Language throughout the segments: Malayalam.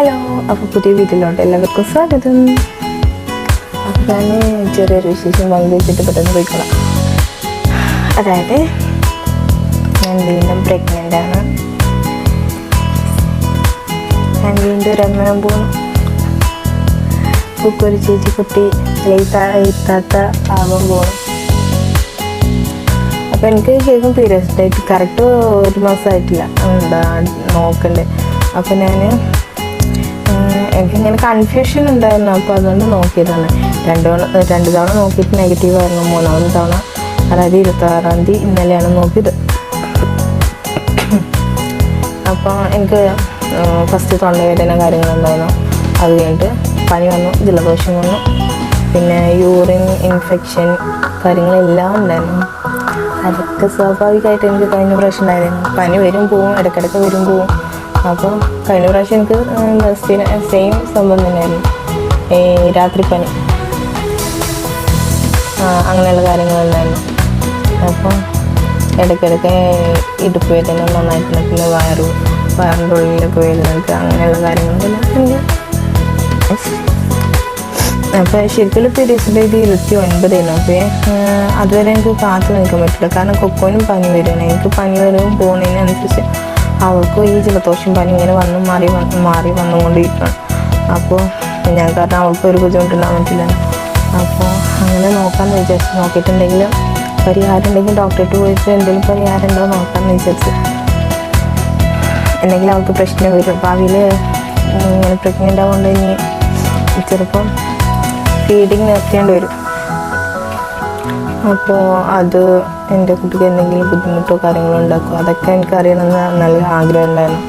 ഹലോ, അപ്പോൾ പുതിയ വീട്ടിലോട്ട് എല്ലാവർക്കും സ്വാഗതം. അപ്പോൾ ഞാൻ ചെറിയൊരു വിശേഷം പങ്കുവെച്ചിട്ട് പെട്ടെന്ന് പോയിക്കൊള്ളാം. അതായത് ഞാൻ വീണ്ടും പ്രഗ്നൻ്റ് ആണ്. ഞാൻ വീണ്ടും ഒരു അമ്മയാൻ പോകുന്നു. ഒരു ചേച്ചി കുട്ടി എത്താത്ത ആവാൻ പോകുന്നു. അപ്പോൾ എനിക്ക് ശരിക്കും പീരിയഡ്സ് ഡേറ്റ് കറക്റ്റ് 1 മാസമായിട്ടില്ല, എന്താ നോക്കണ്ടേ. അപ്പോൾ എനിക്കിങ്ങനെ കൺഫ്യൂഷൻ ഉണ്ടായിരുന്നു. അപ്പോൾ അതുകൊണ്ട് നോക്കിയതാണ്. രണ്ട് തവണ നോക്കിയിട്ട് നെഗറ്റീവ് ആയിരുന്നു. 3ാമത്തെ തവണ അതായത് 26-ാം തീയതി ഇന്നലെയാണ് നോക്കിയത്. അപ്പോൾ എനിക്ക് ഫസ്റ്റ് തൊണ്ടവേദന കാര്യങ്ങളുണ്ടായിരുന്നു. അത് കഴിഞ്ഞിട്ട് പനി വന്നു, ജലദോഷം വന്നു, പിന്നെ യൂറിൻ ഇൻഫെക്ഷൻ കാര്യങ്ങളെല്ലാം ഉണ്ടായിരുന്നു. അതൊക്കെ സ്വാഭാവികമായിട്ട് എനിക്ക് കഴിഞ്ഞ പ്രാവശ്യം ഉണ്ടായിരുന്നു. പനി വരും പോവും, ഇടയ്ക്കിടയ്ക്ക് വരും പോവും. അപ്പോൾ കഴിഞ്ഞ പ്രാവശ്യം എനിക്ക് സെയിം സംഭവം തന്നെയായിരുന്നു, രാത്രി പനി അങ്ങനെയുള്ള കാര്യങ്ങളുണ്ടായിരുന്നു. അപ്പം ഇടയ്ക്കിടയ്ക്ക് ഇടുപ്പ് വേദന നന്നായിട്ടുണ്ട്, പിന്നെ വയറിൻ്റെ ഉള്ളിലൊക്കെ വേദനക്ക് അങ്ങനെയുള്ള കാര്യങ്ങളെല്ലാം ഉണ്ട്. അപ്പോൾ ശരിക്കും പീരിയഡ്സ് ഡേറ്റ് 29 അപ്പോൾ അതുവരെ എനിക്ക് കാത്തു നിൽക്കാൻ പറ്റില്ല. കാരണം കൊക്കോനും പനി വരികയാണ്. എനിക്ക് പനി വരും പോകുന്നതിനനുസരിച്ച് അവൾക്കും ഈ ജലദോഷം പനി ഇങ്ങനെ മാറി വന്നുകൊണ്ടിരിക്കണം. അപ്പോൾ ഞാൻ കാരണം അവൾക്ക് ഒരു ബുദ്ധിമുട്ടുണ്ടാകാൻ പറ്റില്ല. അപ്പോൾ അങ്ങനെ നോക്കാമെന്ന് വിചാരിച്ചു. നോക്കിയിട്ടുണ്ടെങ്കിൽ പരിഹാരം ഉണ്ടെങ്കിൽ ഡോക്ടറേറ്റ് പോയിട്ട് എന്തെങ്കിലും പരിഹാരം ഉണ്ടോ നോക്കാമെന്ന് വിചാരിച്ചു. എന്തെങ്കിലും അവൾക്ക് പ്രശ്നം വരും. ഭാവിയിൽ ഇങ്ങനെ പ്രഗ്നൻ്റ് ആവുകൊണ്ട് ഇനി ചിലപ്പം ഫീഡിങ് നിർത്തേണ്ടി വരും. അപ്പോൾ അത് എൻ്റെ കുട്ടിക്ക് എന്തെങ്കിലും ബുദ്ധിമുട്ടോ കാര്യങ്ങളോ ഉണ്ടാക്കും, അതൊക്കെ എനിക്കറിയണമെന്ന് നല്ല ആഗ്രഹം ഉണ്ടായിരുന്നു.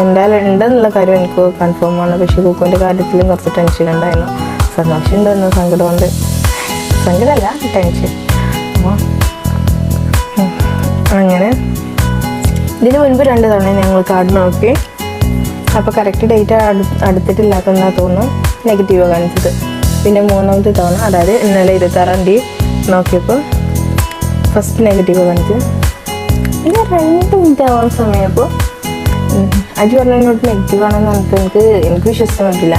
എന്തായാലും ഉണ്ടെന്നുള്ള കാര്യം എനിക്ക് കൺഫേം ആണ്. പക്ഷേ കുക്കുവിൻ്റെ കാര്യത്തിലും കുറച്ച് ടെൻഷൻ ഉണ്ടായിരുന്നു. സന്തോഷം ഉണ്ടെന്ന്, സങ്കടമുണ്ട്. സങ്കടമല്ല, ടെൻഷൻ. അപ്പോൾ അങ്ങനെ ഇതിന് മുൻപ് 2 തവണ ഞങ്ങൾ കാർഡ് നോക്കി. അപ്പോൾ കറക്റ്റ് ഡേറ്റ് അടുത്തിട്ടില്ലാത്തതെന്നാണ് തോന്നുന്നു നെഗറ്റീവ് കാണിച്ചത്. പിന്നെ 3ാമത്തെ തവണ അതായത് ഇന്നലെ 26-ാം തീയതി നോക്കിയപ്പോൾ ഫസ്റ്റ് നെഗറ്റീവ് കാണിച്ചു. പിന്നെ 2 മിനിറ്റ് ആവുന്ന സമയപ്പോൾ അജി പറഞ്ഞതിനോട്ട് നെഗറ്റീവ് ആണെന്ന് പറഞ്ഞിട്ട് എനിക്ക് വിശ്വസിക്കാൻ പറ്റില്ല.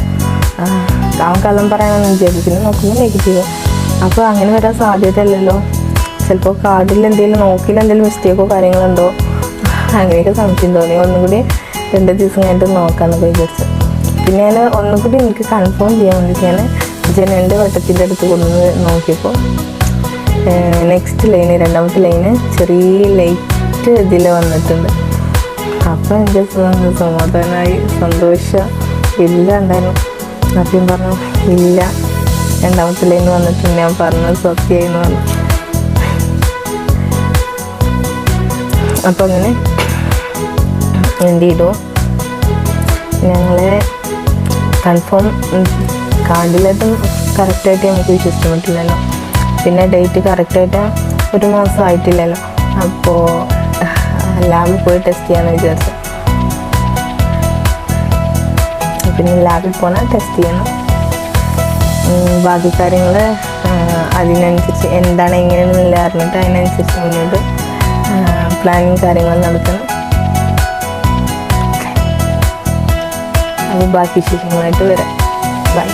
അവൻ കള്ളം പറയാമെന്ന് വിചാരിക്കുന്നു. നോക്കുമ്പോൾ നെഗറ്റീവ്. അപ്പോൾ അങ്ങനെ വരാൻ സാധ്യതയല്ലല്ലോ. ചിലപ്പോൾ കാർഡിൽ എന്തെങ്കിലും നോക്കിയിൽ എന്തെങ്കിലും മിസ്റ്റേക്കോ കാര്യങ്ങളുണ്ടോ അങ്ങനെയൊക്കെ സംശയം തോന്നി. ഒന്നും കൂടി 2 ദിവസം കഴിഞ്ഞിട്ട് നോക്കാമെന്നൊക്കെ വിചാരിച്ചു. പിന്നെ ഞാൻ ഒന്നും കൂടി എനിക്ക് കൺഫേം ചെയ്യാൻ വേണ്ടിയിട്ട് ഞാൻ ജനലിൻ്റെ വട്ടത്തിൻ്റെ അടുത്ത് കൊണ്ടുവന്ന് നോക്കിയപ്പോൾ നെക്സ്റ്റ് ലൈന് 2ാമത്തെ ലൈന് ചെറിയ ലൈറ്റ് ഇതിൽ വന്നിട്ടുണ്ട്. അപ്പം എനിക്ക് സമാധാനമായി, സന്തോഷം ഇല്ല ഉണ്ടായിരുന്നു. അപ്പം പറഞ്ഞു ഇല്ല 2ാമത്തെ ലൈൻ വന്നിട്ടുണ്ട്. ഞാൻ പറഞ്ഞത് സത്യമായി എന്ന് പറഞ്ഞു. അപ്പം അങ്ങനെ എന്ത് ചെയ്തു, ഞങ്ങളെ കൺഫേം കാർഡിലേതും കറക്റ്റായിട്ട് നമുക്ക് വിശ്വസിക്കാൻ പറ്റില്ലല്ലോ. പിന്നെ ഡേറ്റ് കറക്റ്റായിട്ട് 1 മാസം ആയിട്ടില്ലല്ലോ. അപ്പോൾ ലാബിൽ പോയി ടെസ്റ്റ് ചെയ്യാമെന്ന് വിചാരിച്ചു. പിന്നെ ലാബിൽ പോകണം, ടെസ്റ്റ് ചെയ്യണം. ബാക്കി കാര്യങ്ങൾ അതിനനുസരിച്ച് എന്താണ് എങ്ങനെയാണെന്നില്ല അറിഞ്ഞിട്ട് അതിനനുസരിച്ച് മുന്നോട്ട് പ്ലാനിങ് കാര്യങ്ങൾ നടത്തണം. അപ്പോൾ ബാക്കി വിശേഷങ്ങളായിട്ട് വരാം. ബൈ.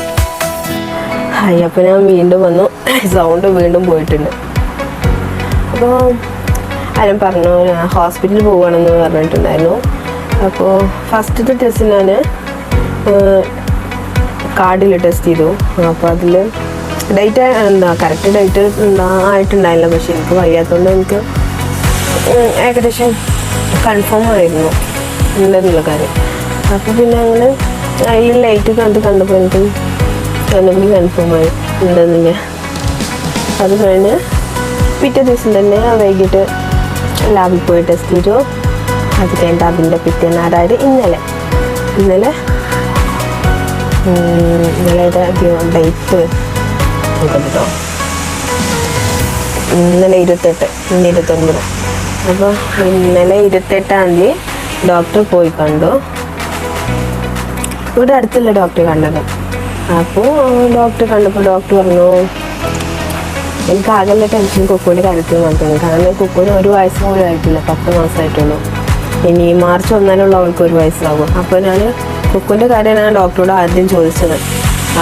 ഹായ്. അപ്പോൾ ഞാൻ വീണ്ടും വന്നു. സൗണ്ട് വീണ്ടും പോയിട്ടുണ്ട്. അപ്പോൾ ആരും പറഞ്ഞു ഹോസ്പിറ്റലിൽ പോവുകയാണെന്ന് പറഞ്ഞിട്ടുണ്ടായിരുന്നു. അപ്പോൾ ഫസ്റ്റത്തെ ടെസ്റ്റ് ഞാൻ കാർഡിൽ ടെസ്റ്റ് ചെയ്തു. അപ്പോൾ അതിൽ ഡേറ്റ് കറക്റ്റ് ഡേറ്റ് ആയിട്ടുണ്ടായില്ല. പക്ഷെ എനിക്ക് വയ്യാത്തതുകൊണ്ട് എനിക്ക് ഏകദേശം കൺഫേം ആയിരുന്നു ഉണ്ടെന്നുള്ള കാര്യം. അപ്പോൾ പിന്നെ അങ്ങനെ അതിൽ ലൈറ്റ് കണ്ടപ്പോൾ എനിക്ക് ഒന്നുകൂടി കൺഫേമായി ഉണ്ടെന്നില്ല. അത് കഴിഞ്ഞ് പിറ്റേ ദിവസം തന്നെ വൈകിട്ട് ലാബിൽ പോയി ടെസ്റ്റ് ചെയ്തു. അത് കഴിഞ്ഞിട്ട് അതിൻ്റെ പിറ്റേന്ന് അതായത് ഇന്നലെ ഡേറ്റ് കേട്ടോ, ഇന്നലെ 28, ഇന്ന് 29. അപ്പോൾ ഇന്നലെ 28-ാം തീയതി ഡോക്ടർ പോയി കണ്ടു. ഇവിടെ അടുത്തുള്ള ഡോക്ടറെ കണ്ടത്. അപ്പോൾ ഡോക്ടർ കണ്ടപ്പോൾ ഡോക്ടർ പറഞ്ഞു എനിക്ക് ആകെയുള്ള ടെൻഷൻ കൊക്കോൻ്റെ കാര്യത്തിൽ മാത്രമാണ്. കാരണം കൊക്കോന് 1 വയസ്സ് പോലും ആയിട്ടില്ല, 10 മാസമായിട്ടുള്ളൂ. ഇനി മാർച്ച് 1 അവൾക്ക് 1 വയസ്സാകും. അപ്പോൾ ഞാൻ കുക്കുവിൻ്റെ കാര്യമാണ് ഞാൻ ഡോക്ടറോട് ആദ്യം ചോദിച്ചത്.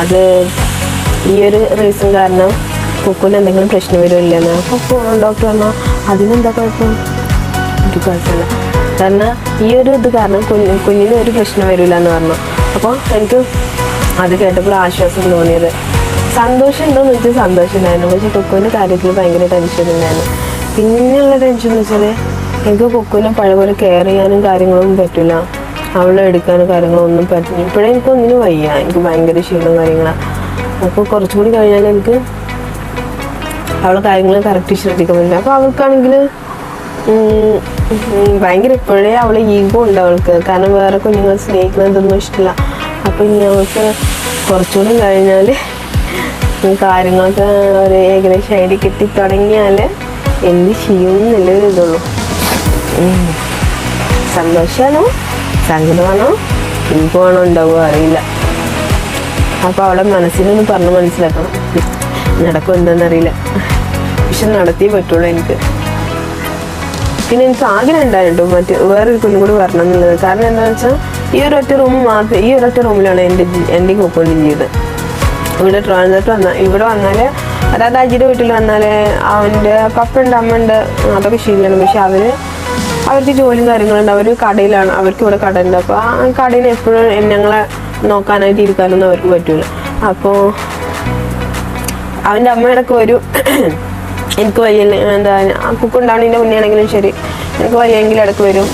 അത് ഈ ഒരു റീസൺ കാരണം കുക്കുവിന് എന്തെങ്കിലും പ്രശ്നം വരുമില്ലെന്ന്. അപ്പോൾ ഡോക്ടർ പറഞ്ഞാൽ അതിനെന്താ കുഴപ്പം, ഒരു കുഴപ്പമില്ല, കാരണം ഈ ഒരു ഇത് കാരണം കുഞ്ഞിന് ഒരു പ്രശ്നം വരില്ല എന്ന് പറഞ്ഞു. അപ്പോൾ എനിക്ക് അത് കേട്ടപ്പോൾ ആശ്വാസം തോന്നിയത്. സന്തോഷം ഉണ്ടോയെന്ന് വെച്ചാൽ സന്തോഷം ഉണ്ടായിരുന്നു, പക്ഷേ കുക്കുവിൻ്റെ കാര്യത്തിൽ ഭയങ്കര ടെൻഷൻ ഉണ്ടായിരുന്നു. പിന്നെയുള്ള ടെൻഷൻ എന്ന് വെച്ചാൽ എനിക്ക് കുക്കുവിനെ പഴയപോലെ കെയർ ചെയ്യാനും കാര്യങ്ങളൊന്നും പറ്റില്ല, അവളെ എടുക്കാനും കാര്യങ്ങളൊന്നും പറ്റില്ല. ഇപ്പോഴേ എനിക്കൊന്നിനും വയ്യ, എനിക്ക് ഭയങ്കര ക്ഷീണം കാര്യങ്ങളാണ്. അപ്പോൾ കുറച്ചും കൂടി കഴിഞ്ഞാൽ എനിക്ക് അവളെ കാര്യങ്ങൾ കറക്റ്റ് ശ്രദ്ധിക്കാൻ പറ്റില്ല. അപ്പോൾ അവൾക്കാണെങ്കിൽ ഭയങ്കര ഇപ്പോഴേ അവളെ ഈഗോ ഉണ്ട് അവൾക്ക്, കാരണം വേറെ കുഞ്ഞുങ്ങളെ സ്നേഹിക്കുന്നതൊന്നും ഇഷ്ടമില്ല. അപ്പോൾ ഇനി അവൾക്ക് കുറച്ചുകൂടി കഴിഞ്ഞാൽ കാര്യങ്ങളൊക്കെ ഒരു ഏകദേശം ഐഡി കിട്ടി തുടങ്ങിയാൽ എന്ത് ചെയ്യുമെന്നല്ലേ ഇതുള്ളൂ. സന്തോഷമാണോ സങ്കടമാണോ ഈഗോ ആണോ ഉണ്ടാവുക അറിയില്ല. അപ്പോൾ അവളെ മനസ്സിലൊന്ന് പറഞ്ഞ് മനസ്സിലാക്കണം, നടക്കും എന്താണെന്നറിയില്ല, പക്ഷെ നടത്തിയേ പറ്റുള്ളൂ എനിക്ക്. പിന്നെ എനിക്ക് ആഗ്രഹം ഉണ്ടായിരുന്നു മറ്റേ വേറൊരു കുഞ്ഞും കൂടി വരണം എന്നുള്ളത്. കാരണം എന്താണെന്ന് വെച്ചാൽ ഈ ഒരൊറ്റ റൂമിലാണ് എൻ്റെ കുക്കുവിൻ്റെ ജീവിതം. ഇവിടെ ട്രാൻസ്ഫർ ഇവിടെ വന്നാൽ, അതായത് അജിയുടെ വീട്ടിൽ വന്നാൽ അവൻ്റെ പപ്പുണ്ട് അമ്മയുണ്ട് അതൊക്കെ ശരിയാണ്, പക്ഷെ അവർക്ക് ജോലിയും കാര്യങ്ങളുണ്ട്, അവർ കടയിലാണ്, അവർക്ക് ഇവിടെ കടയുണ്ട്. അപ്പോൾ ആ കടയിൽ എപ്പോഴും ഞങ്ങളെ നോക്കാനായിട്ട് ഇരിക്കാനൊന്നും അവർക്ക് പറ്റൂല. അപ്പോൾ അവൻ്റെ അമ്മയിടക്ക് വരും, എനിക്ക് വയ്യ എന്താ കുക്കുണ്ടാവുന്നതിൻ്റെ മുന്നേ ആണെങ്കിലും ശരി, എനിക്ക് വയ്യെങ്കിൽ ഇടയ്ക്ക് വരും,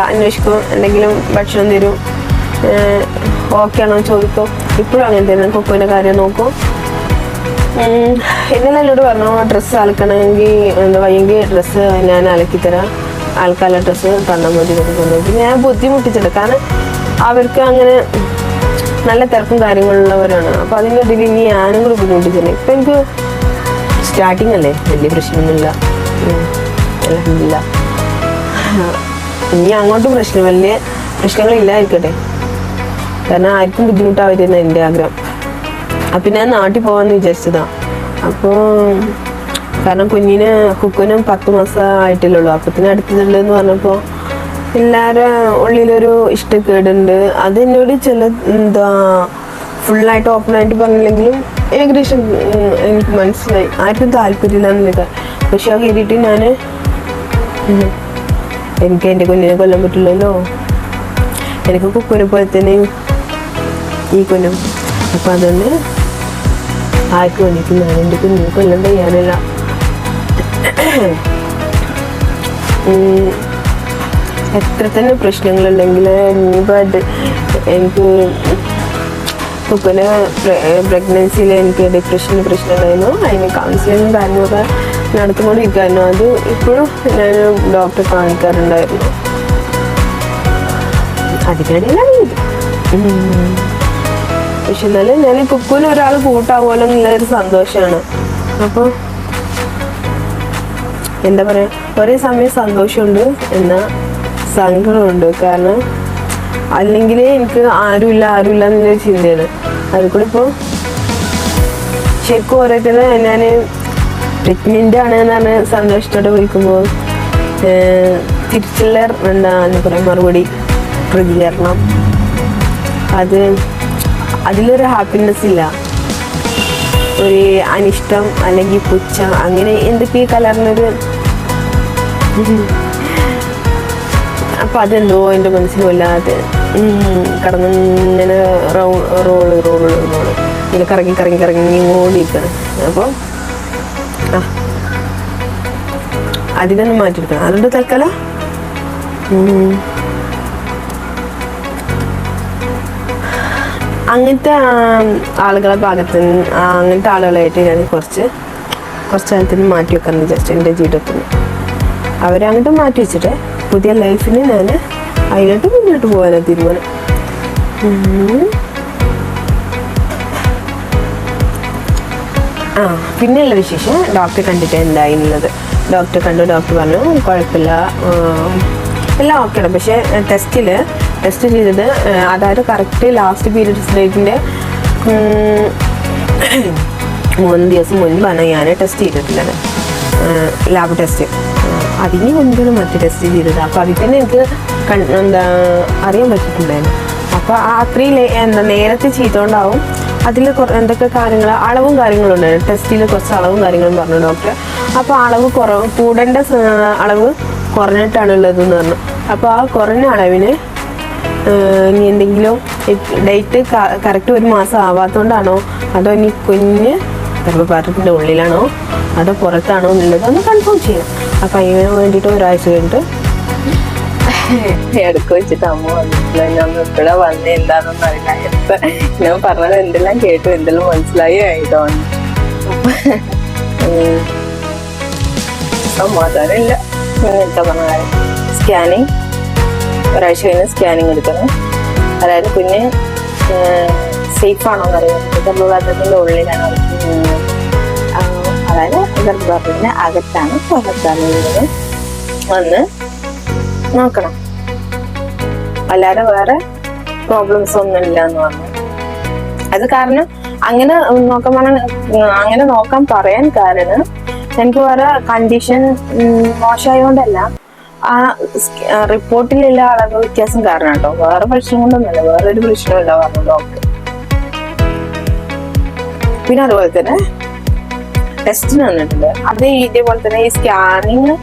അന്വേഷിക്കും, എന്തെങ്കിലും ഭക്ഷണം തരും, ഓക്കെ ആണോ ചോദിക്കും. ഇപ്പോഴും അങ്ങനെ തന്നെ കുക്കുവിൻ്റെ കാര്യം നോക്കും. ഇന്നലെ എന്നോട് പറഞ്ഞു ഡ്രസ്സ് അലക്കണമെങ്കിൽ വയ്യെങ്കിൽ ഡ്രസ്സ് ഞാൻ അലക്കിത്തരാം, ആൾക്കാരുടെ ഡ്രസ്സ് തന്നാൽ മതി എന്നൊക്കെ കൊണ്ടുപോയി. ഞാൻ ബുദ്ധിമുട്ടിച്ചിട്ട്, കാരണം അവർക്ക് അങ്ങനെ നല്ല തിരക്കും കാര്യങ്ങളുള്ളവരാണ്. അപ്പോൾ അതിൻ്റെ ഇടയിൽ ഇനി ഞാനും കൂടി ബുദ്ധിമുട്ടിച്ചില്ല. ഇപ്പം എനിക്ക് സ്റ്റാർട്ടിങ് അല്ലേ, വലിയ പ്രശ്നമൊന്നുമില്ല, അൽഹംദുലില്ലാ. ഇനി അങ്ങോട്ടും വലിയ പ്രശ്നങ്ങളില്ലായിരിക്കട്ടെ, കാരണം ആർക്കും ബുദ്ധിമുട്ടാവരുന്ന എൻ്റെ ആഗ്രഹം. അപ്പം ഞാൻ നാട്ടിൽ പോകാമെന്ന് വിചാരിച്ചതാണ്. അപ്പോൾ കാരണം കുക്കുവിനും 10 മാസം ആയിട്ടില്ലുള്ളൂ. അപ്പത്തിന് അടുത്തിട്ടുള്ളതെന്ന് പറഞ്ഞപ്പോൾ എല്ലാവരും ഉള്ളിലൊരു ഇഷ്ടക്കേടുണ്ട്. അതെന്നോട് ഫുള്ളായിട്ട് ഓപ്പണായിട്ട് പറഞ്ഞില്ലെങ്കിലും ഏകദേശം എനിക്ക് മനസ്സിലായി, ആർക്കും താല്പര്യമില്ല എന്നുള്ളത്. പക്ഷെ അത് കയറിയിട്ട് എനിക്ക് എൻ്റെ കുഞ്ഞിനെ കൊല്ലാൻ പറ്റില്ലല്ലോ, എനിക്ക് കുക്കുവിനെ പോലെ തന്നെ ഈ കുഞ്ഞും. അപ്പം അതുകൊണ്ട് ആർക്കും വേണ്ടിയിട്ട് ഞാൻ എൻ്റെ കുഞ്ഞിനെ കൊല്ലാൻ തയ്യാറില്ല. എത്ര തന്നെ പ്രശ്നങ്ങളുണ്ടെങ്കിൽ എനിക്ക് കുക്കുവിന് പ്രഗ്നൻസിയിൽ എനിക്ക് ഡിപ്രഷൻ്റെ പ്രശ്നം ഉണ്ടായിരുന്നു. അതിന് കൗൺസിലിങ്ങും കാര്യങ്ങളൊക്കെ നടത്തിക്കൊണ്ടിരിക്കുമായിരുന്നു. അത് ഇപ്പോഴും ഞാൻ ഡോക്ടറെ കാണിക്കാറുണ്ടായിരുന്നു. അതിനിടയിലാണ് ഇത്. പക്ഷെ എന്നാലും ഞാൻ കുക്കുവിന് ഒരാൾ കൂട്ടാവുമല്ലോ എന്നുള്ളൊരു സന്തോഷമാണ്. അപ്പോൾ എന്താ പറയുക, ഒരേ സമയം സന്തോഷമുണ്ട് എന്നാൽ സങ്കടമുണ്ട്. കാരണം അല്ലെങ്കിൽ എനിക്ക് ആരുമില്ല എന്നുള്ളൊരു ചിന്തയാണ്. അതിൽ കൂടി ഇപ്പോൾ ശരിക്കും ഓരോരുത്തരെ ഞാൻ പ്രഗ്നൻ്റ് ആണ് എന്നാണ് സന്തോഷത്തോടെ വിളിക്കുമ്പോൾ തിരിച്ചുള്ള എന്താ പറയുക മറുപടി പ്രതികരണം, അതിലൊരു ഹാപ്പിനെസ് ഇല്ല, ഒരു അനിഷ്ടം അല്ലെങ്കിൽ പുച്ഛം അങ്ങനെ എന്തൊക്കെ കലർന്നൊരു. അപ്പം അതെന്തോ എൻ്റെ മനസ്സിൽ വല്ലാതെ കടന്നിങ്ങനെ റോള് ഇങ്ങനെ കറങ്ങി ഓടിയിരിക്കണം. അപ്പോൾ അതിനൊന്ന് മാറ്റിയെടുക്കണം. അതുകൊണ്ട് തൽക്കാലം അങ്ങനത്തെ ആളുകളെ അങ്ങനത്തെ ആളുകളായിട്ട് ഞാൻ കുറച്ച് കാലത്തിന് മാറ്റി വെക്കാമെന്ന് വിചാരിച്ചു എൻ്റെ ജീവിതത്തിൽ. അവരെ അങ്ങോട്ട് മാറ്റി വെച്ചിട്ട് പുതിയ ലൈഫിന് ഞാൻ അതിലോട്ട് മുന്നോട്ട് പോകാനാണ് തീരുമാനം. പിന്നെയുള്ള വിശേഷം ഡോക്ടറെ കണ്ടിട്ട് എന്തായി എന്നുള്ളത്. ഡോക്ടറെ കണ്ടു, ഡോക്ടർ പറഞ്ഞു കുഴപ്പമില്ല, എല്ലാം ഓക്കെയാണ്. പക്ഷേ ടെസ്റ്റ് ചെയ്തത് അതായത് കറക്റ്റ് ലാസ്റ്റ് പീരിയഡ്സ് ഡേറ്റിൻ്റെ 3 ദിവസം മുൻപാണ് ഞാൻ ടെസ്റ്റ് ചെയ്തിട്ടുള്ളത്, ലാബ് ടെസ്റ്റ്. അതിന് മുൻപാണ് മറ്റു ടെസ്റ്റ് ചെയ്തത്. അപ്പോൾ അതിൽ തന്നെ എനിക്ക് അറിയാൻ പറ്റിയിട്ടുണ്ടായിരുന്നു. അപ്പോൾ അപ്പോൾ അത്രയും എന്താ നേരത്തെ ചെയ്തുകൊണ്ടാവും. അതിൽ എന്തൊക്കെ കാര്യങ്ങൾ അളവും കാര്യങ്ങളും ഉണ്ട്. ടെസ്റ്റിൽ കുറച്ച് അളവും കാര്യങ്ങളും പറഞ്ഞു ഡോക്ടർ. അപ്പോൾ അളവ് കൂടേണ്ട അളവ് കുറഞ്ഞിട്ടാണ് ഉള്ളതെന്ന് പറഞ്ഞു. അപ്പോൾ ആ കുറഞ്ഞ അളവിന് ഇനി എന്തെങ്കിലും ഡേറ്റ് കറക്റ്റ് 1 മാസം ആവാത്തതുകൊണ്ടാണോ അതോ ഇനി കുഞ്ഞ് ഗർഭപാത്രത്തിൻ്റെ ഉള്ളിലാണോ അതോ പുറത്താണോ എന്നുള്ളത് ഒന്ന് കൺഫേം ചെയ്യണം. അപ്പം അതിന് വേണ്ടിയിട്ട് ഒരാഴ്ച കഴിഞ്ഞിട്ട് ഇടയ്ക്ക് വെച്ചിട്ട് അമ്മ വന്നിട്ടില്ല. ഞാൻ ഇവിടെ വന്ന എന്താണെന്ന് അറിയില്ല. ഞാൻ പറഞ്ഞത് എന്തെല്ലാം കേട്ടു, എന്തെല്ലാം മനസ്സിലായി ആയിട്ടാണ്. സമാധാനമില്ല. എന്താ പറഞ്ഞ കാര്യം, സ്കാനിങ് ഒരാഴ്ച കഴിഞ്ഞ് സ്കാനിങ് എടുക്കണം. അതായത് കുഞ്ഞ് സേഫ് ആണോ എന്നറിയാം. ഗർഭപാത്രത്തിന്റെ ഉള്ളിലാണ്, അതായത് ഗർഭപാത്രത്തിന് അകത്താണ് പുറത്താണ് ഉള്ളത് വന്ന് നോക്കണം. അല്ലാതെ വേറെ പ്രോബ്ലംസ് ഒന്നും ഇല്ല എന്ന് പറഞ്ഞു. അത് കാരണം അങ്ങനെ അങ്ങനെ നോക്കാൻ പറയാൻ കാരണം എനിക്ക് വേറെ കണ്ടീഷൻ മോശമായതുകൊണ്ടല്ല, ആ റിപ്പോർട്ടിലുള്ള അളവ് വ്യത്യാസം കാരണം കേട്ടോ. വേറെ പ്രശ്നം കൊണ്ടൊന്നുമല്ല, വേറൊരു പ്രശ്നമില്ല പറഞ്ഞു ഡോക്ടർ. പിന്നെ അതുപോലെ തന്നെ ടെസ്റ്റിന് വന്നിട്ടുണ്ട്. അത് ഇതേപോലെ തന്നെ ഈ സ്കാനിങ്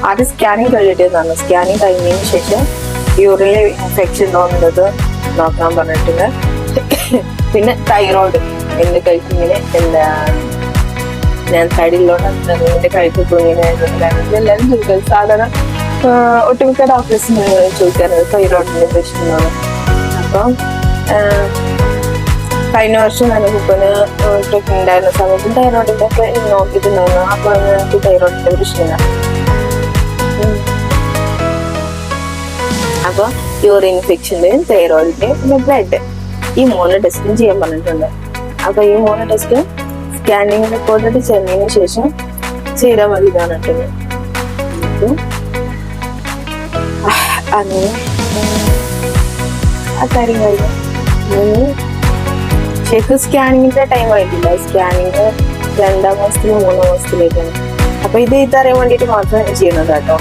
ആദ്യം സ്കാനിങ് കഴിഞ്ഞിട്ടാണ്. സ്കാനിങ് കഴിഞ്ഞതിന് ശേഷം യൂറിനിൽ ഇൻഫെക്ഷൻ ഉണ്ടോ എന്നുള്ളത് നോക്കാൻ പറഞ്ഞിട്ടുണ്ട്. പിന്നെ തൈറോയ്ഡ് എന്റെ കഴിക്കിങ്ങനെ എന്താ ഞാൻ തടിയിലോട്ട് എന്റെ കഴിക്കൊക്കെ ഇങ്ങനെ എല്ലാവരും ചോദിക്കുന്നത്. സാധാരണ ഒട്ടുമിക്ക ഡോക്ടേഴ്സിന് ചോദിക്കാറുണ്ട് തൈറോയിഡിന്റെ പ്രശ്നമാണ്. അപ്പം കഴിഞ്ഞ വർഷം ഞാൻ കുപ്പന് പ്രഗ്നന്റ് ആയിരുന്ന സമയത്ത് തൈറോയിഡിന്റെ ഒക്കെ നോക്കിയിട്ടുണ്ടായിരുന്നു. അപ്പൊ എനിക്ക് തൈറോയിഡിന്റെ പ്രശ്നമാണ്. അപ്പൊ യൂറിൻ ഇൻഫെക്ഷന്റെയും തൈറോയിഡിന്റെയും പിന്നെ ബ്ലഡ്, ഈ 3 ടെസ്റ്റും ചെയ്യാൻ പറഞ്ഞിട്ടുണ്ട്. അപ്പൊ ഈ 3 ടെസ്റ്റ് സ്കാനിങ് റിപ്പോർട്ട് ചെന്നതിന് ശേഷം ചെയ്താൽ മതി പറഞ്ഞിട്ടുണ്ട്. അങ്ങനെ ആ കാര്യം കഴിഞ്ഞു. ശരിക്കും സ്കാനിങ്ങിന്റെ ടൈം ആയിട്ടില്ല. സ്കാനിങ് 2-ാം മാസത്തിലും 3-ാം മാസത്തിലേക്കാണ്. അപ്പൊ ഇതറിയാൻ വേണ്ടിയിട്ട് മാത്രമാണ് ചെയ്യുന്നത് കേട്ടോ.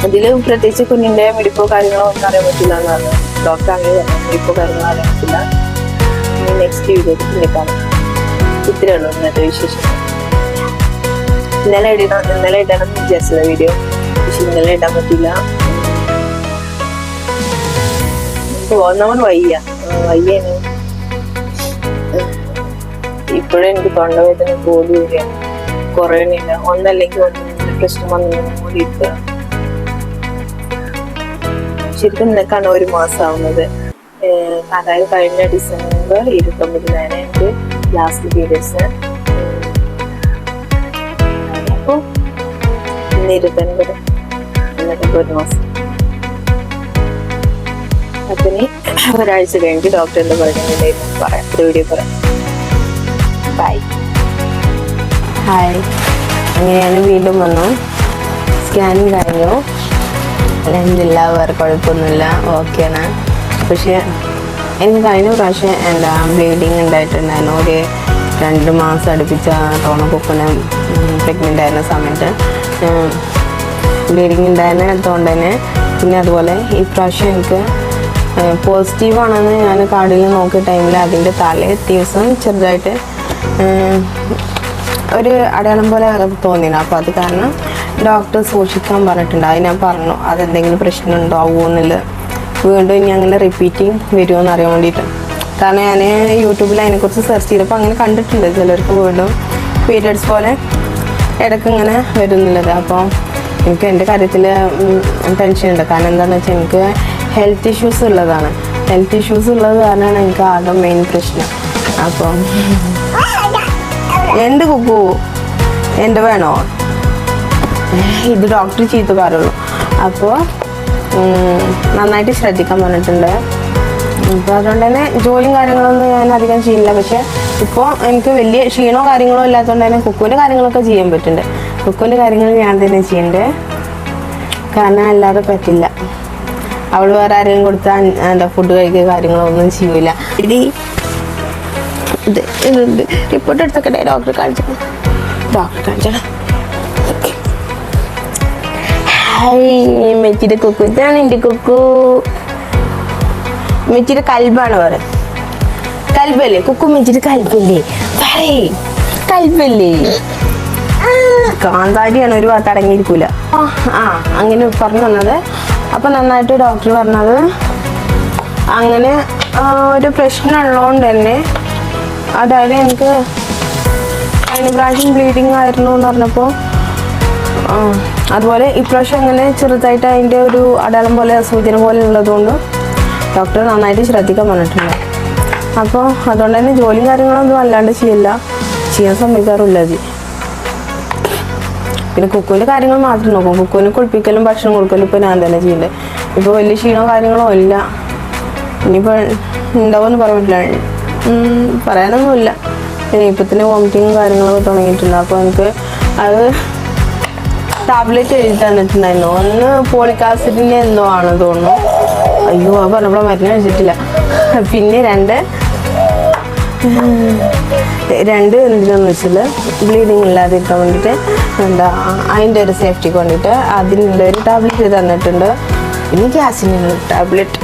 അതിൽ പ്രത്യേകിച്ച് കുഞ്ഞിന്റെ മിടിപ്പോ കാര്യങ്ങളോ ഒന്നും അറിയാൻ പറ്റില്ല എന്നാണ് ഡോക്ടർ അങ്ങനെ പറഞ്ഞത്. മിടിപ്പോ കാര്യങ്ങളോ അറിയാൻ പറ്റില്ല. നെക്സ്റ്റ് വീഡിയോയിൽ പിന്നെ കാണാം. ഇത്രയേ ഉള്ളൂ ഇന്നത്തെ വിശേഷം. ഇന്നലെ ഇടണം വിചാരിച്ചത് വീഡിയോ, പക്ഷെ ഇന്നലെ ഇടാൻ പറ്റില്ല. വയ്യാണ്. ഇപ്പോഴും എനിക്ക് തൊണ്ടവേദന കൂടി വരികയാണ്, കുറയണില്ല. ഒന്നല്ലെങ്കിൽ ഒന്നിന്റെ പ്രശ്നം വന്നുകൊണ്ടിരിക്കുക. ശരിക്കും നിനക്കാണ് 1 മാസം ആവുന്നത്. അതായത് കഴിഞ്ഞ ഡിസംബർ 29-നാണ് എനിക്ക് ലാസ്റ്റ് പീരിയഡ്സ്. അപ്പോൾ ഇന്ന് 29, എന്നിട്ട് 1 മാസം. അതിന് ഒരാഴ്ച കഴിഞ്ഞിട്ട് ഡോക്ടർ എന്താ പറയുന്നത് പറയാം, വീഡിയോ പറയാം. ബൈ. ഹായ്, അങ്ങനെയാണ് വീണ്ടും വന്നു. സ്കാനിങ് കഴിഞ്ഞു. എന്തില്ല, വേറെ കുഴപ്പമൊന്നുമില്ല, ഓക്കെയാണ്. പക്ഷെ എനിക്ക് കഴിഞ്ഞ പ്രാവശ്യം എന്താ ബ്ലീഡിങ് ഉണ്ടായിട്ടുണ്ടായിരുന്നു. ഒരു 2 മാസം അടുപ്പിച്ച കുപ്പന് പ്രഗ്നൻ്റ് ആയിരുന്ന സമയത്ത് ബ്ലീഡിങ് ഉണ്ടായിരുന്നതുകൊണ്ട് തന്നെ. പിന്നെ അതുപോലെ ഈ പ്രാവശ്യം എനിക്ക് പോസിറ്റീവാണെന്ന് ഞാൻ കാർഡിൽ നോക്കിയ ടൈമിൽ അതിൻ്റെ തലേ ദിവസം ചെറുതായിട്ട് ഒരു അടയാളം പോലെ തോന്നിയിരുന്നു. അപ്പോൾ അത് കാരണം ഡോക്ടർ സൂക്ഷിക്കാൻ പറഞ്ഞിട്ടുണ്ട്. അത് ഞാൻ പറഞ്ഞു അതെന്തെങ്കിലും പ്രശ്നം ഉണ്ടാവുമോ എന്നുള്ളത്. വീണ്ടും ഇനി അങ്ങനെ റിപ്പീറ്റിങ് വരുമോ എന്ന് അറിയാൻ വേണ്ടിയിട്ട്. കാരണം ഞാൻ യൂട്യൂബിൽ അതിനെക്കുറിച്ച് സെർച്ച് ചെയ്തപ്പോൾ അങ്ങനെ കണ്ടിട്ടുണ്ട് ചിലർക്ക് വീണ്ടും പീരിയഡ്സ് പോലെ ഇടയ്ക്ക് ഇങ്ങനെ വരുന്നുള്ളത്. അപ്പോൾ എനിക്ക് എൻ്റെ കാര്യത്തിൽ ടെൻഷനുണ്ട്. കാരണം എന്താണെന്ന് വെച്ചാൽ എനിക്ക് ഹെൽത്ത് ഇഷ്യൂസ് ഉള്ളതാണ്. ഹെൽത്ത് ഇഷ്യൂസ് ഉള്ളത് കാരണമാണ് എനിക്ക് ആകെ മെയിൻ പ്രശ്നം. അപ്പം എന്ത് കുക്കു എൻ്റെ വേണോ, ഇത് ഡോക്ടർ ചീത്ത പറയുള്ളൂ. അപ്പോൾ നന്നായിട്ട് ശ്രദ്ധിക്കാൻ പറഞ്ഞിട്ടുണ്ട്. അപ്പോൾ അതുകൊണ്ട് തന്നെ ജോലിയും കാര്യങ്ങളൊന്നും ഞാൻ അധികം ചെയ്യില്ല. പക്ഷെ ഇപ്പോൾ എനിക്ക് വലിയ ക്ഷീണമോ കാര്യങ്ങളോ ഇല്ലാത്തതുകൊണ്ട് തന്നെ കുക്കുവിൻ്റെ കാര്യങ്ങളൊക്കെ ചെയ്യാൻ പറ്റുന്നുണ്ട്. കുക്കുവിൻ്റെ കാര്യങ്ങൾ ഞാൻ തന്നെ ചെയ്യണ്ടേ, കാരണം അല്ലാതെ പറ്റില്ല. അവൾ വേറെ ആരെങ്കിലും കൊടുത്താൽ എന്താ ഫുഡ് കഴിക്കുക കാര്യങ്ങളോ ഒന്നും ചെയ്യൂല. ഇത് റിപ്പോർട്ട് എടുത്തൊക്കെ ഡോക്ടറെ കാണിച്ചണം. ഹായ് മെച്ചിയുടെ കുക്കു, ഇതാണ് എൻ്റെ കുക്കു. ഉമ്മച്ചിയുടെ കൽബാണ് പറയുന്നത്. കൽബല്ലേ കുക്കു, ഉമ്മച്ചിയുടെ കൽബല്ലേ പറയേ, കൽബല്ലേ. കാന്താരിയാണ്, ഒരു ഭാഗത്ത് അടങ്ങിയിരിക്കൂല. അങ്ങനെ പറഞ്ഞു തന്നത്. അപ്പൊ നന്നായിട്ട് ഡോക്ടർ പറഞ്ഞത് അങ്ങനെ ഒരു പ്രശ്നം ഉള്ളതുകൊണ്ട് തന്നെ, അതായത് എനിക്ക് ബ്രാഞ്ചിങ് ബ്ലീഡിങ് ആയിരുന്നു എന്ന് പറഞ്ഞപ്പോൾ, അതുപോലെ ഇപ്രാവശ്യം അങ്ങനെ ചെറുതായിട്ട് അതിൻ്റെ ഒരു അടയാളം പോലെ സൂചന പോലെ ഉള്ളതുകൊണ്ട് ഡോക്ടർ നന്നായിട്ട് ശ്രദ്ധിക്കാൻ പറഞ്ഞിട്ടുണ്ട്. അപ്പോൾ അതുകൊണ്ട് തന്നെ ജോലിയും കാര്യങ്ങളൊന്നും അല്ലാണ്ട് ചെയ്യാൻ സമ്മതിക്കാറില്ല അത്. പിന്നെ കുക്കുവിൻ്റെ കാര്യങ്ങൾ മാത്രം നോക്കും. കുക്കുവിന് കുളിപ്പിക്കലും ഭക്ഷണം കൊടുക്കലും ഇപ്പോൾ ഞാൻ തന്നെ ചെയ്യുന്നത്. ഇപ്പോൾ വലിയ ക്ഷീണവും കാര്യങ്ങളോ ഇല്ല. ഇനിയിപ്പോൾ ഉണ്ടാവുമെന്ന് പറയാൻ പറ്റില്ല, പറയാനൊന്നുമില്ല. പിന്നെ ഇപ്പം തന്നെ വോമിറ്റിങ്ങും കാര്യങ്ങളൊക്കെ തുടങ്ങിയിട്ടുണ്ട്. അപ്പോൾ എനിക്ക് അത് ടാബ്ലറ്റ് എഴുതി തന്നിട്ടുണ്ടായിരുന്നു. ഒന്ന് ഫോളിക് ആസിഡിൻ്റെ എന്തോ ആണ് തോന്നുന്നു. അയ്യോ അത് പറഞ്ഞപ്പോൾ മരുന്ന് കഴിച്ചിട്ടില്ല. പിന്നെ രണ്ട് എന്തിനാന്ന് വെച്ചാൽ ബ്ലീഡിങ് ഇല്ലാതിരിക്കാൻ വേണ്ടിയിട്ട് അതിൻ്റെ ഒരു സേഫ്റ്റിക്ക് വേണ്ടിയിട്ട് അതിനുള്ള ഒരു ടാബ്ലറ്റ് തന്നിട്ടുണ്ട്. പിന്നെ ഗ്യാസിനുള്ള ടാബ്ലറ്റ്.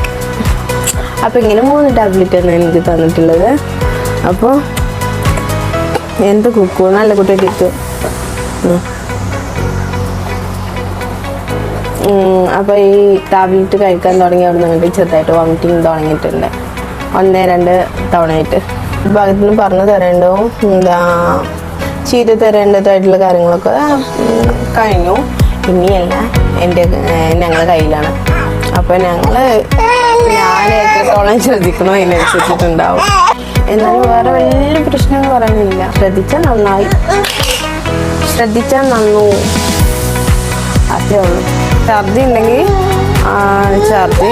അപ്പോൾ ഇങ്ങനെ 3 ടാബ്ലറ്റാണ് എനിക്ക് തന്നിട്ടുള്ളത്. അപ്പോൾ എന്ത് കുക്കു നല്ല കുട്ടിയായിട്ട്. അപ്പോൾ ഈ ടാബ്ലറ്റ് കഴിക്കാൻ തുടങ്ങി അവിടെ നിന്ന് ചെറുതായിട്ട് വോമിറ്റിങ് തുടങ്ങിയിട്ടുണ്ട്. 1-2 തവണയായിട്ട്. ഭാഗത്തു നിന്ന് പറഞ്ഞു തരേണ്ടോ ചെയ്ത് തരേണ്ടതായിട്ടുള്ള കാര്യങ്ങളൊക്കെ കഴിഞ്ഞു. ഇനിയല്ല, ഞങ്ങളുടെ കയ്യിലാണ്. അപ്പോൾ ഞാൻ എത്രത്തോളം ശ്രദ്ധിക്കണോ അതിനനുസരിച്ചിട്ടുണ്ടാവും. എന്നാലും വേറെ വലിയ പ്രശ്നങ്ങൾ പറയാനില്ല. ശ്രദ്ധിച്ചാൽ നന്നു, അത്രേ ഉള്ളൂ. ഛർദി ഉണ്ടെങ്കിൽ ഛർദി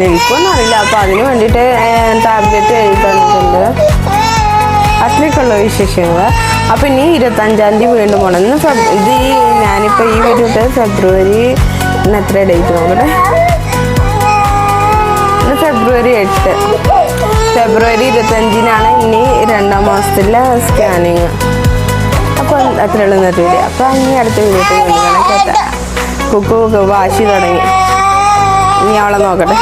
നിൽക്കുമെന്ന് അറിയില്ല. അപ്പോൾ അതിന് വേണ്ടിയിട്ട് ടാബ്ലറ്റ് എഴുതി തന്നിട്ടുണ്ട്. അത്രയൊക്കെയുള്ള വിശേഷങ്ങൾ. അപ്പോൾ ഇനി 25-ാം തീയതി വീണ്ടും പോകണം. ഞാനിപ്പോൾ ഈ വീഡിയോ ഫെബ്രുവരി എത്ര ഡേറ്റ് നോക്കട്ടെ. ഫെബ്രുവരി 8. ഫെബ്രുവരി 25-നാണ് ഇനി 2ാം മാസത്തിലെ സ്കാനിങ്. അപ്പോൾ അത്രയുള്ള വീഡിയോ. അപ്പോൾ ഇനി അടുത്ത വീഡിയോ കുക്കു വാശി തുടങ്ങി. ഇനി അവളെ നോക്കട്ടെ.